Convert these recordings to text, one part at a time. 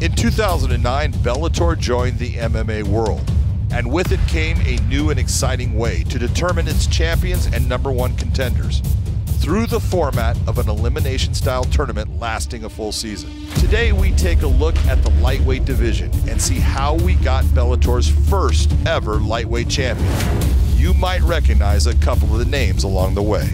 In 2009, Bellator joined the MMA world, and with it came a new and exciting way to determine its champions and #1 contenders through the format of an elimination-style tournament lasting a full season. Today, we take a look at the lightweight division and see how we got Bellator's first ever lightweight champion. You might recognize a couple of the names along the way.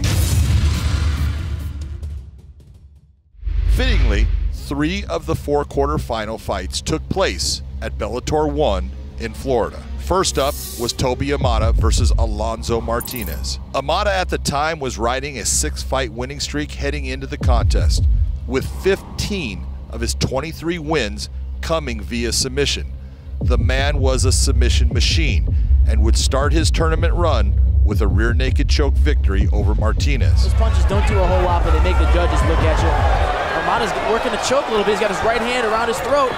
Fittingly, 3 of the 4 quarterfinal fights took place at Bellator 1 in Florida. First up was Toby Imada versus Alonzo Martinez. Imada at the time was riding a 6-fight winning streak heading into the contest, with 15 of his 23 wins coming via submission. The man was a submission machine and would start his tournament run with a rear naked choke victory over Martinez. Those punches don't do a whole lot, but they make the judges look at you. Imada's working the choke a little bit. He's got his right hand around his throat.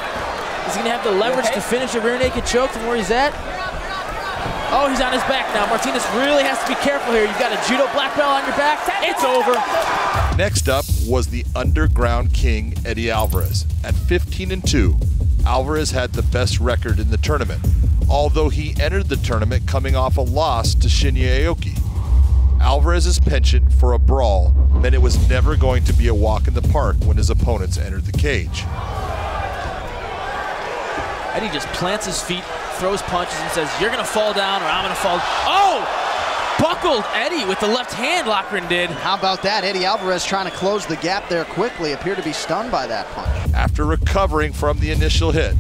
Is he gonna have the leverage to finish a rear naked choke from where he's at? Oh, he's on his back now. Martinez really has to be careful here. You've got a judo black belt on your back. It's over. Next up was the underground king, Eddie Alvarez. At 15-2, Alvarez had the best record in the tournament, although he entered the tournament coming off a loss to Shinya Aoki. Alvarez's penchant for a brawl meant it was never going to be a walk in the park when his opponents entered the cage. Eddie just plants his feet, throws punches, and says, "You're gonna fall down or I'm gonna fall." Oh! Buckled Eddie with the left hand, Loughran did. How about that? Eddie Alvarez trying to close the gap there quickly, appeared to be stunned by that punch. After recovering from the initial hit,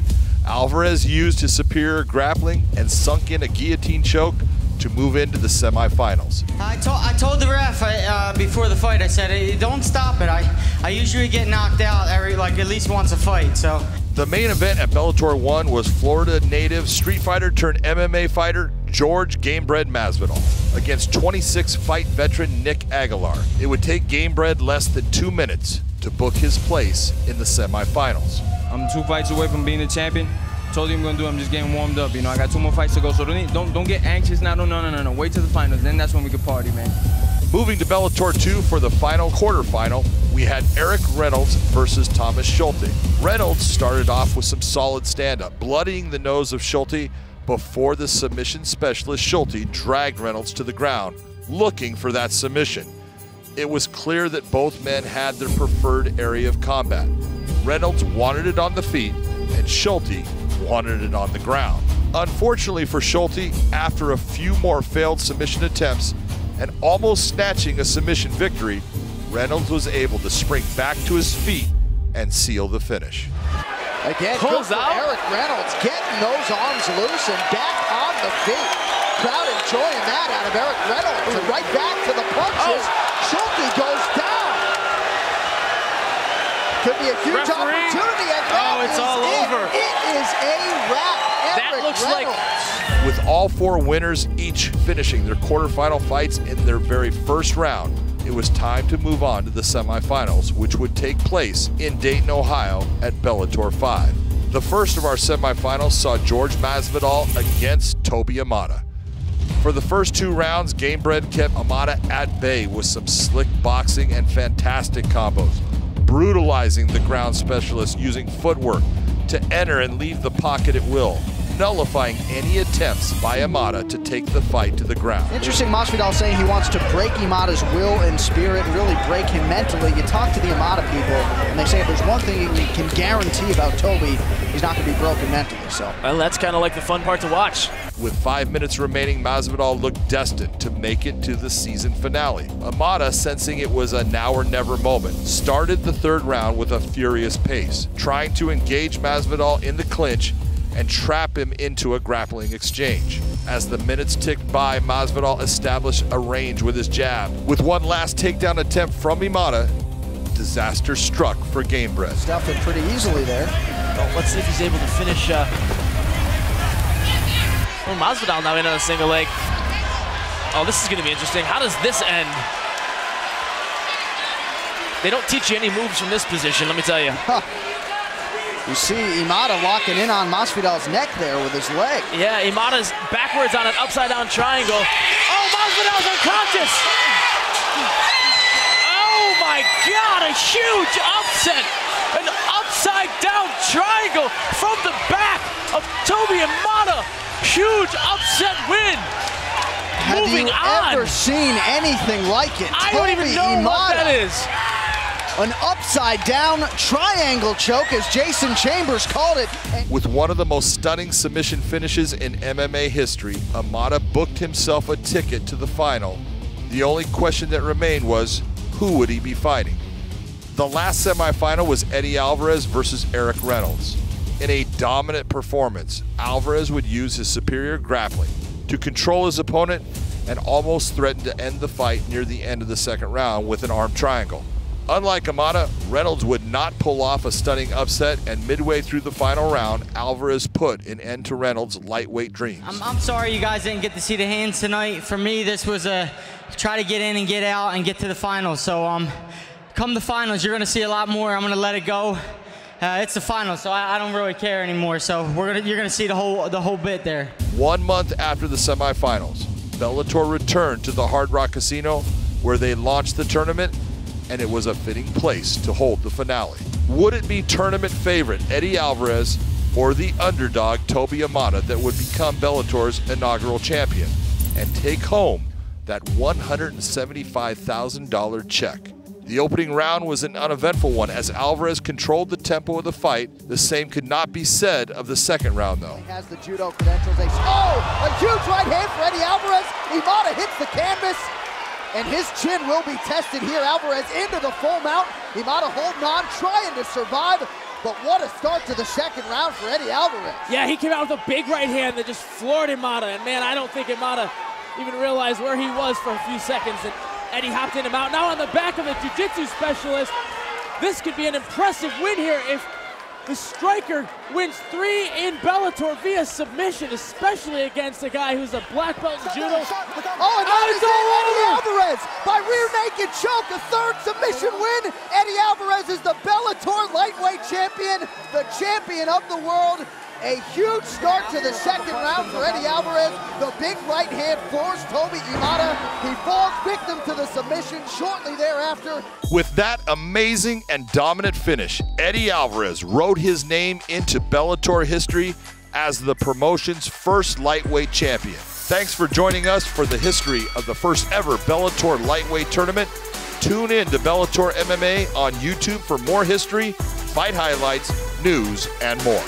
Alvarez used his superior grappling and sunk in a guillotine choke to move into the semifinals. I told the ref before the fight, I said, "Hey, don't stop it. I usually get knocked out at least once a fight." So. The main event at Bellator 1 was Florida native street fighter turned MMA fighter George Gamebred Masvidal against 26-fight veteran Nick Aguilar. It would take Gamebred less than 2 minutes to book his place in the semifinals. I'm 2 fights away from being a champion. Told you I'm gonna do it. I'm just getting warmed up. You know, I got 2 more fights to go, so don't get anxious now. No. Wait till the finals. Then that's when we can party, man. Moving to Bellator 2 for the final quarterfinal, we had Eric Reynolds versus Thomas Schulte. Reynolds started off with some solid stand-up, bloodying the nose of Schulte before the submission specialist Schulte dragged Reynolds to the ground, looking for that submission. It was clear that both men had their preferred area of combat. Reynolds wanted it on the feet, and Schulte wanted it on the ground. Unfortunately for Schulte, after a few more failed submission attempts and almost snatching a submission victory, Reynolds was able to spring back to his feet and seal the finish. Again, pulls out. Eric Reynolds getting those arms loose and back on the feet. Crowd enjoying that out of Eric Reynolds. And right back to the punches. Schulte goes down. Could be a huge opportunity. And it's all over. It is a wrap. That looks like. With all 4 winners each finishing their quarterfinal fights in their very first round, it was time to move on to the semifinals, which would take place in Dayton, Ohio at Bellator 5. The first of our semifinals saw George Masvidal against Toby Imada. For the first 2 rounds, Gamebred kept Imada at bay with some slick boxing and fantastic combos, brutalizing the ground specialist using footwork to enter and leave the pocket at will, nullifying any attempts by Imada to take the fight to the ground. Interesting, Masvidal saying he wants to break Imada's will and spirit and really break him mentally. You talk to the Imada people, and they say if there's one thing you can guarantee about Toby, he's not going to be broken mentally. So, well, that's kind of like the fun part to watch. With 5 minutes remaining, Masvidal looked destined to make it to the season finale. Imada, sensing it was a now or never moment, started the 3rd round with a furious pace, trying to engage Masvidal in the clinch and trap him into a grappling exchange. As the minutes ticked by, Masvidal established a range with his jab. With one last takedown attempt from Imada, disaster struck for Gamebred. Stuffed it pretty easily there. Well, let's see if he's able to finish. Masvidal now in on a single leg. Oh, this is going to be interesting. How does this end? They don't teach you any moves from this position, let me tell you. You see Imada locking in on Masvidal's neck there with his leg. Yeah, Imada's backwards on an upside-down triangle. Oh, Masvidal's unconscious! Oh my God, a huge upset! An upside-down triangle from the back of Toby Imada. Huge upset win. Have you ever seen anything like it? I don't even know what that is. An upside-down triangle choke, as Jason Chambers called it. With one of the most stunning submission finishes in MMA history, Imada booked himself a ticket to the final. The only question that remained was, who would he be fighting? The last semifinal was Eddie Alvarez versus Eric Reynolds. In a dominant performance, Alvarez would use his superior grappling to control his opponent and almost threaten to end the fight near the end of the second round with an arm triangle. Unlike Imada, Reynolds would not pull off a stunning upset, and midway through the final round, Alvarez put an end to Reynolds' lightweight dreams. I'm sorry you guys didn't get to see the hands tonight. For me, this was a try to get in and get out and get to the finals. So come the finals, you're gonna see a lot more. I'm gonna let it go. It's the finals, so I don't really care anymore. So you're gonna see the whole bit there. 1 month after the semifinals, Bellator returned to the Hard Rock Casino, where they launched the tournament, and it was a fitting place to hold the finale. Would it be tournament favorite Eddie Alvarez or the underdog Toby Imada that would become Bellator's inaugural champion and take home that $175,000 check? The opening round was an uneventful one as Alvarez controlled the tempo of the fight. The same could not be said of the second round, though. He has the judo credentials. A huge right hand for Eddie Alvarez. Imada hits the canvas, and his chin will be tested here. Alvarez into the full mount. Imada holding on, trying to survive. But what a start to the second round for Eddie Alvarez. Yeah, he came out with a big right hand that just floored Imada. And man, I don't think Imada even realized where he was for a few seconds. And Eddie hopped in him out. Now on the back of the Jiu-Jitsu specialist. This could be an impressive win here if the striker wins 3 in Bellator via submission, especially against a guy who's a black belt in judo. Oh, and that is Eddie Alvarez by rear naked choke, a third submission win. Eddie Alvarez is the Bellator lightweight champion, the champion of the world. A huge start to the second round for Eddie Alvarez. The big right hand forced Toby Imada. He falls victim to the submission shortly thereafter. With that amazing and dominant finish, Eddie Alvarez wrote his name into Bellator history as the promotion's first lightweight champion. Thanks for joining us for the history of the first ever Bellator lightweight tournament. Tune in to Bellator MMA on YouTube for more history, fight highlights, news, and more.